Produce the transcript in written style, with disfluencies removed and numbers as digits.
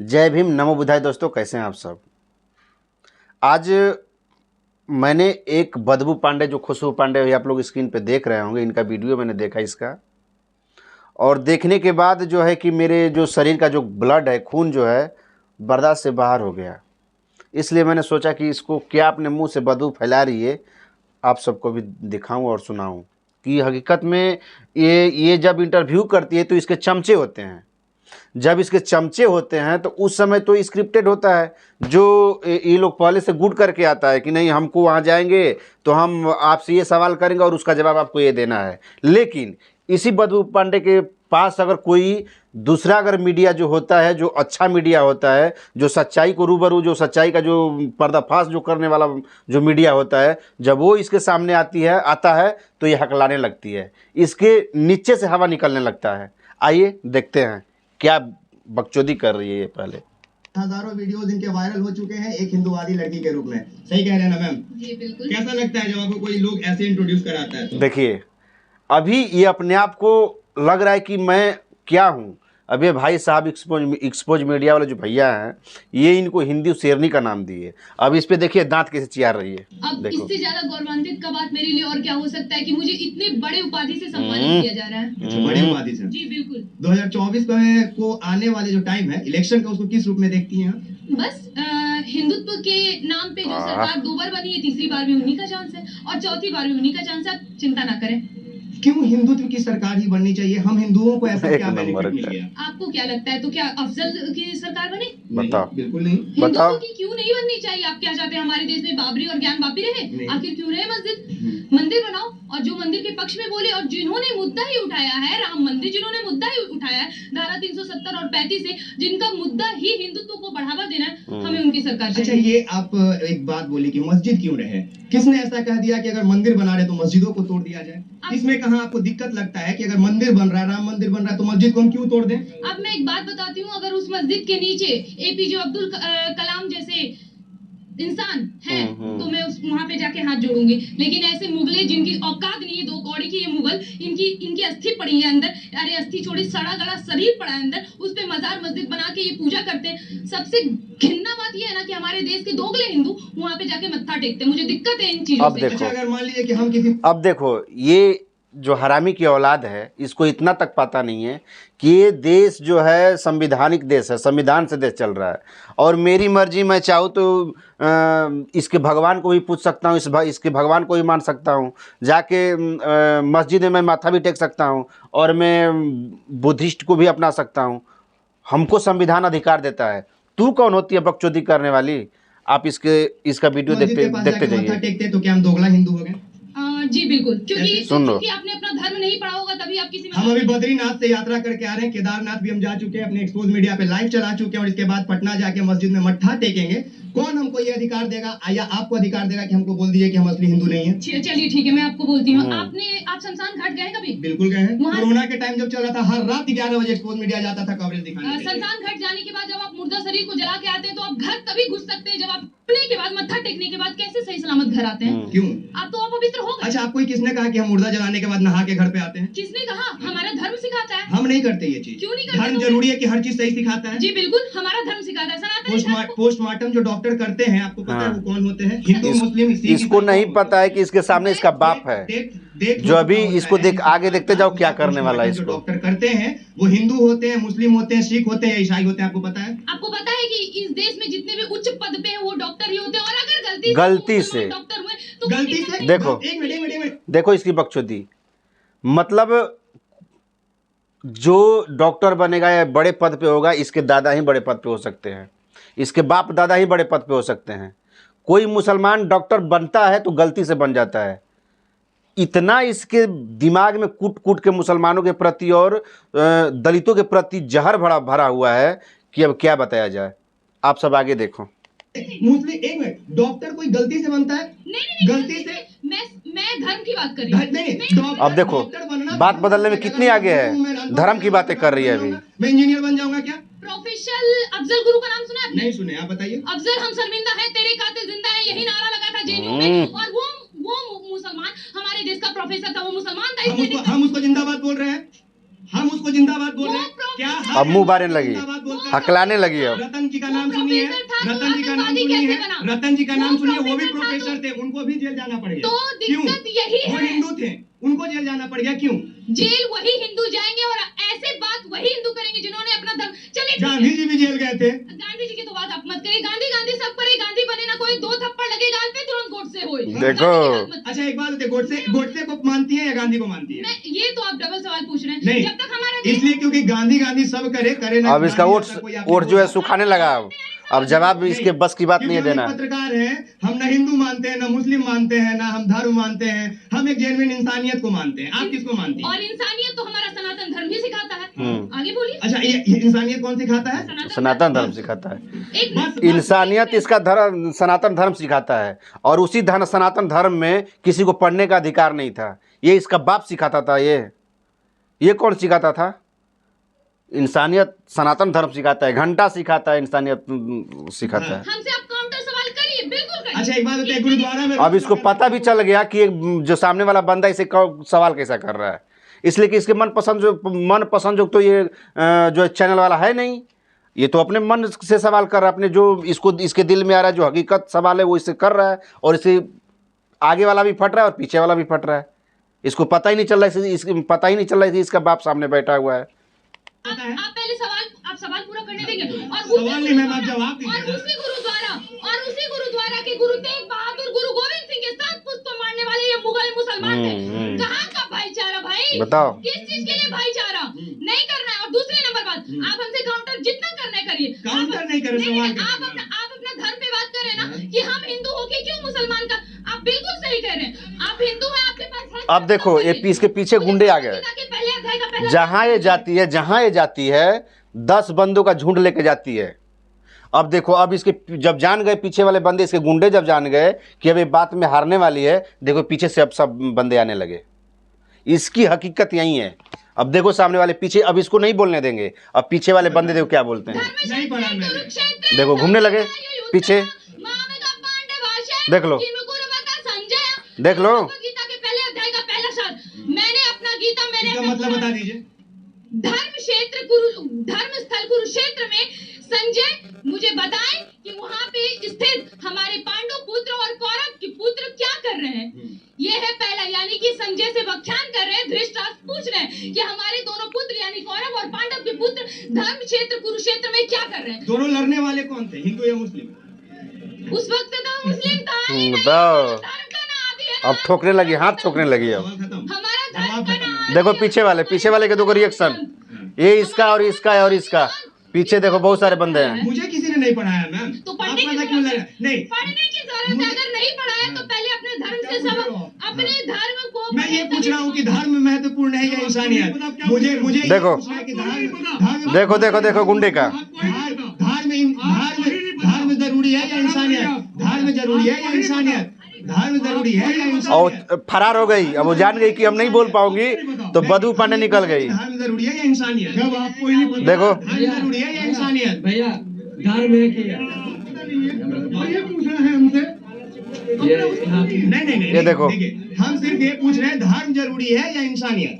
जय भीम, नमो बुद्धाय। दोस्तों, कैसे हैं आप सब। आज मैंने एक बदबू पांडे, जो खुशबू पांडे आप लोग स्क्रीन पे देख रहे होंगे, इनका वीडियो मैंने देखा इसका, और देखने के बाद जो है कि मेरे जो शरीर का जो ब्लड है, खून जो है, बर्दाश्त से बाहर हो गया। इसलिए मैंने सोचा कि इसको क्या अपने मुंह से बदबू फैला रही है, आप सबको भी दिखाऊं और सुनाऊं कि हकीकत में ये जब इंटरव्यू करती है तो इसके चमचे होते हैं। जब इसके चमचे होते हैं तो उस समय तो स्क्रिप्टेड होता है, जो ये लोग पहले से गुड करके आता है कि नहीं, हमको वहाँ जाएंगे तो हम आपसे ये सवाल करेंगे और उसका जवाब आपको ये देना है। लेकिन इसी बदबू पांडे के पास अगर कोई दूसरा अगर मीडिया जो होता है, जो अच्छा मीडिया होता है, जो सच्चाई को रूबरू, जो सच्चाई का जो पर्दाफाश जो करने वाला जो मीडिया होता है, जब वो इसके सामने आता है तो ये हकलाने लगती है, इसके नीचे से हवा निकलने लगता है। आइए देखते हैं क्या बकचोदी कर रही है ये। पहले हजारों वीडियोस इनके वायरल हो चुके हैं एक हिंदूवादी लड़की के रूप में। सही कह रहे हैं ना मैम? जी बिल्कुल। कैसा लगता है जब आपको कोई लोग ऐसे इंट्रोड्यूस कराता है तो? देखिए, अभी ये अपने आप को लग रहा है कि मैं क्या हूँ। अब ये भाई साहब एक्सपोज मीडिया वाले जो भैया हैं, ये इनको हिंदी शेरनी का नाम दिए। अब इस पे देखिए दांत कैसे चियार रही है। अब देखो, इससे ज्यादा गौरवान्वित का बात मेरे लिए और क्या हो सकता है कि मुझे इतने बड़े उपाधि से सम्मानित किया जा रहा है। अच्छा, बड़े उपाधि से। जी बिल्कुल। 2024 को आने वाले जो टाइम है इलेक्शन का, उसको किस रूप में देखती हैं? बस हिंदुत्व के नाम पे जो सरकार 2 बार बनी है, तीसरी बार भी उन्हीं का चांस है और चौथी बार भी उन्हीं का चांस है। आप चिंता ना करें। क्यों हिंदुत्व की सरकार ही बननी चाहिए? हम हिंदुओं को ऐसा क्या बेनिफिट मिल गया? आपको क्या लगता है, तो क्या अफजल की सरकार बने? बताओ। बिल्कुल नहीं। बताओ। हिंदुत्व की क्यों नहीं बननी चाहिए? आप क्या चाहते हैं हमारे देश में बाबरी और ज्ञान वापी रहे? आखिर क्यों रहे? मस्जिद मंदिर बनाओ, और जो मंदिर के पक्ष में बोले और जिन्होंने मुद्दा ही उठाया है, राम मंदिर जिन्होंने मुद्दा ही उठाया है, धारा 370 और 35 से, जिनका मुद्दा ही हिंदुत्व को बढ़ावा देना है, हमें उनकी सरकार चाहिए। अच्छा, ये आप एक बात बोली कि मस्जिद क्यों रहे, किसने ऐसा कह दिया कि अगर मंदिर बना रहे तो मस्जिदों को तोड़ दिया जाए? इसमें कहाँ आपको दिक्कत लगता है कि अगर मंदिर बन रहा है, राम मंदिर बन रहा है, तो मस्जिद को हम क्यों तोड़ दें? अब मैं एक बात बताती हूँ, अगर उस मस्जिद के नीचे एपीजे अब्दुल कलाम जैसे इंसान है तो मैं वहां पे जाके हाथ जोड़ूंगी। लेकिन ऐसे मुगले जिनकी औकात नहीं है 2 कौड़ी की, ये मुगल, इनकी अस्थि पड़ी है अंदर। अरे अस्थि छोड़ी, सड़ा गला शरीर पड़ा है अंदर, उस पे मजार मस्जिद बना के ये पूजा करते हैं। सबसे घिन्ना बात ये है ना कि हमारे देश के दोगले हिंदू वहां पे जाके मत्था टेकते हैं। मुझे दिक्कत है इन चीजों से। अच्छा, अगर मान लीजिए कि हम किसी, अब देखो, ये जो हरामी की औलाद है, इसको इतना तक पता नहीं है कि ये देश जो है संविधानिक देश है, संविधान से देश चल रहा है। और मेरी मर्जी, मैं चाहूँ तो इसके भगवान को भी पूछ सकता हूँ, इसके भगवान को भी मान सकता हूँ, जाके मस्जिद में मैं माथा भी टेक सकता हूँ, और मैं बुद्धिस्ट को भी अपना सकता हूँ। हमको संविधान अधिकार देता है। तू कौन होती है बकचोदी करने वाली? आप इसका वीडियो देखते जाइए। टेकते तो क्या हम दोगला हिंदू हो गए? जी बिल्कुल, क्योंकि सुन लो, आपने अपना धर्म नहीं पढ़ा होगा तभी आप किसी में। हम अभी बद्रीनाथ से यात्रा करके आ रहे हैं, केदारनाथ भी हम जा चुके हैं, अपने एक्सपोज मीडिया पे लाइव चला चुके हैं, और इसके बाद पटना जाके मस्जिद में मत्था टेकेंगे। कौन हमको ये अधिकार देगा, या आपको अधिकार देगा कि हमको बोल दीजिए कि हम असली हिंदू नहीं है? चलिए ठीक है, मैं आपको बोलती हूँ। आप शमशान घाट गए कभी? बिल्कुल गए हैं। कोरोना के टाइम जब चल रहा था, हर रात 11 बजे एक्सपोज मीडिया जाता था कवरेज दिखाने। शमशान घाट जाने के बाद जब आप मुर्दा शरीर को जला के आते हैं तो आप घर तभी घुस सकते हैं जब आप के बाद मत्था टेकने के बाद कैसे सही सलामत घर आते हैं? क्यों? आप तो अपवित्र हो गए। अच्छा, आपको किसने कहा कि हम मुर्दा जलाने के बाद नहा के घर पे आते हैं? किसने कहा? हमारा धर्म सिखाता है। हम नहीं करते ये चीज। क्यों नहीं करते? धर्म जरूरी है कि हर चीज सही सिखाता है। जी बिल्कुल, हमारा धर्म सिखाता है। सनातन पोस्टमार्टम जो डॉक्टर करते हैं, आपको पता है वो कौन होते हैं? हिंदू, मुस्लिम, सिख। इसको नहीं पता है कि इसके सामने इसका बाप है, जो अभी इसको आगे देखते जाओ क्या करने वाला है। इसको डॉक्टर करते हैं वो हिंदू होते हैं, मुस्लिम होते हैं, सिख होते हैं, ईसाई होते हैं। आपको पता है? आपको पता है कि इस देश में जितने भी उच्च पद पे हैं वो डॉक्टर ही होते हैं, और अगर गलती से डॉक्टर हुए तो गलती से देखो, एक मिनट देखो इसकी बकचोदी। मतलब जो डॉक्टर बनेगा या बड़े पद पे होगा, इसके दादा ही बड़े पद पे हो सकते हैं, इसके बाप दादा ही बड़े पद पे हो सकते हैं। कोई मुसलमान डॉक्टर बनता है तो गलती से बन जाता है। इतना इसके दिमाग में कूट कूट के मुसलमानों के प्रति और दलितों के प्रति जहर भरा हुआ है कि अब क्या बताया जाए। आप सब आगे देखो। मुस्लिम, एक मिनट, डॉक्टर कोई गलती से बनता है? नहीं, गलती से। मैं धर्म की बात कर रही हूँ। नहीं, अब देखो, बात बदलने में कितनी आगे है, धर्म की बातें कर रही है अभी। मैं इंजीनियर बन जाऊंगा क्या? प्रोफेसर अफजल गुरु का नाम सुना आपने? नहीं सुने, आप बताइए। अफजल हम शर्मिंदा है, तेरे कातिल जिंदा है, यही नारा लगा था जेएनयू में, और वो मुसलमान हमारे देश का प्रोफेसर था, वो मुसलमान था। हम उसको जिंदाबाद बोल रहे हैं, हम उसको जिंदाबाद बोल रहे हैं। क्या अब मुंह बारने लगी, जिंदाबाद बोलते हैं? हकलाने लगी अब। रतन जी का नाम सुनिए, प्रोफेसर था, रतन जी का नाम आतंकवादी सुनिए, कैसे बना? रतन जी का नाम वो सुनिए, वो भी प्रोफेसर था प्रोफेसर थे, उनको भी जेल जाना पड़ गया। तो क्यों? दिक्कत यही वो है, हिंदू थे, उनको जेल जाना पड़ गया, क्यों? जेल वही हिंदू जाएंगे और ऐसे बात वही हिंदू करेंगे जिन्होंने अपना धर्म, चलिए ठीक है। गांधी जी भी जेल गए थे। गांधी जी की तो बात आप मत करिए, गांधी गांधी सब करे, गांधी बने ना कोई, 2 थप्पड़ लगे गाल पे तुरंत गोडसे होए। देखो। गांधी की बात मत अच्छा एक बात होती है, गोडसे को मानती है या गांधी को मानती है? मैं ये तो आप डबल सवाल पूछ रहे हैं। नहीं, जब तक हमारा देश इसलिए क्योंकि गांधी गांधी सब करे ना। अब इसका गांधी वोट जैसा कोई आपको वोट जो है बोला। सुखाने लगा अब जवाब भी इसके बस की बात नहीं है क्योंकि देना। हम एक पत्रकार हैं, हम ना हिंदू मानते हैं, ना मुस्लिम मानते हैं, ना हम धर्म मानते हैं, हम एक जेन्युइन इंसानियत को मानते हैं। आप किसको मानती हैं? और इंसानियत तो हमारा सनातन धर्म ही सिखाता है। आगे बोलिए। अच्छा ये इंसानियत कौन सिखाता है? सनातन धर्म सिखाता है। एक बस इंसानियत इसका धर्म सनातन धर्म सिखाता है, और उसी सनातन धर्म में किसी को पढ़ने का अधिकार नहीं था, ये इसका बाप सिखाता था। ये कौन सिखाता था? इंसानियत सनातन धर्म सिखाता है, घंटा सिखाता है, इंसानियत सिखाता है। हमसे आप काउंटर सवाल करिए, बिल्कुल करिए। अच्छा एक बात होती है, गुरुद्वारा में अब इसको पता भी चल गया कि जो सामने वाला बंदा इसे सवाल कैसा कर रहा है, इसलिए कि इसके मन पसंद जो तो ये जो चैनल वाला है नहीं, ये तो अपने मन से सवाल कर रहा है, अपने जो इसके दिल में आ रहा है, जो हकीकत सवाल है वो इससे कर रहा है, और इसे आगे वाला भी फट रहा है और पीछे वाला भी फट रहा है। इसको पता ही नहीं चल रहा है, पता ही नहीं चल रहा है कि इसका बाप सामने बैठा हुआ है। आप पहले सवाल पूरा करने देंगे। और सवाल नहीं मैम, आप जवाब दीजिए। और उसी गुरुद्वारा के गुरु तेग बहादुर, गुरु गोविंद सिंह के 7 पुस्तों मारने वाले ये मुगल मुसलमान थे। कहाँ का भाईचारा भाई? बताओ। किस चीज के लिए भाईचारा नहीं करना है? और दूसरी नंबर बात, आप हमसे काउंटर जितना करना है करिए। काउंटर नहीं करें, सवाल करें। आप अपना धर्म पे बात कर रहे हैं ना कि हम हिंदू होके क्यों मुसलमान का, आप बिल्कुल सही कह रहे हैं। आप हिंदू हैं, आपके पास अब देखो इसके पीछे गुंडे आ गए। पहले अध्याय का पहला जहां ये जाती है 10 बंदों का झुंड लेके जाती है। अब देखो, अब इसके जब जान गए पीछे वाले बंदे, इसके गुंडे जब जान गए कि अब ये बात में हारने वाली है, देखो पीछे से अब सब बंदे आने लगे। इसकी हकीकत यही है। अब देखो सामने वाले पीछे, अब इसको नहीं बोलने देंगे, अब पीछे वाले बंदे देखो क्या बोलते हैं। नहीं पढ़ा मैंने। देखो घूमने लगे पीछे, देख लो, देख लो। गीता के पहले अध्याय का पहला शब्द, मैंने अपना गीता, मैंने इसका अपना मतलब बता दीजिए। धर्म स्थल कुरुक्षेत्र में संजय मुझे बताएं कि वहां पे स्थित हमारे पांडु पुत्र और कौरव के पुत्र क्या कर रहे हैं। ये है पहला, यानी कि संजय से व्याख्यान कर रहे हैं, धृतराष्ट्र पूछ रहे हैं कि हमारे दोनों पुत्र यानी कौरव और पांडव के पुत्र धर्म क्षेत्र कुरुक्षेत्र में क्या कर रहे हैं। दोनों लड़ने वाले कौन थे, हिंदू या मुस्लिम? उस वक्त तो मुस्लिम था ही नहीं, बताओ। धर्म का ना आदि है ना। अब ठोकने लगी, हाथ ठोकने लगी। अब सवाल खत्म। हमारा धर्म का ना देखो पीछे वाले के देखो रिएक्शन, ये इसका और इसका और इसका, पीछे देखो बहुत सारे बंदे हैं। मुझे किसी ने नहीं पढ़ाया मैम, तो आप पढ़ने की पता क्यों लगा? जरूरत नहीं, पढ़ने की जरूरत है। अगर नहीं पढ़ाया तो पहले अपने धर्म से सब अपने धर्म को मैं ये पूछ रहा हूँ कि धर्म महत्वपूर्ण है या इंसानियत? मुझे ये देखो। पूछना है कि धर्म देखो गुंडे का, धर्म जरूरी है या इंसानियत? धर्म जरूरी है या इंसानियत? धर्म जरूरी है या इंसानियत? और फरार हो गई। अब वो जान गई कि हम नहीं बोल पाऊंगी, तो बदबू पाने निकल गई। धर्म जरूरी है या इंसानियत? जब आपको ही नहीं पता, देखो। धर्म जरूरी है या इंसानियत? भैया धर्म है कि ये पूछना है हमसे। नहीं ये देखो। देखिए, हम सिर्फ ये पूछ रहे हैं, धर्म जरूरी है या इंसानियत?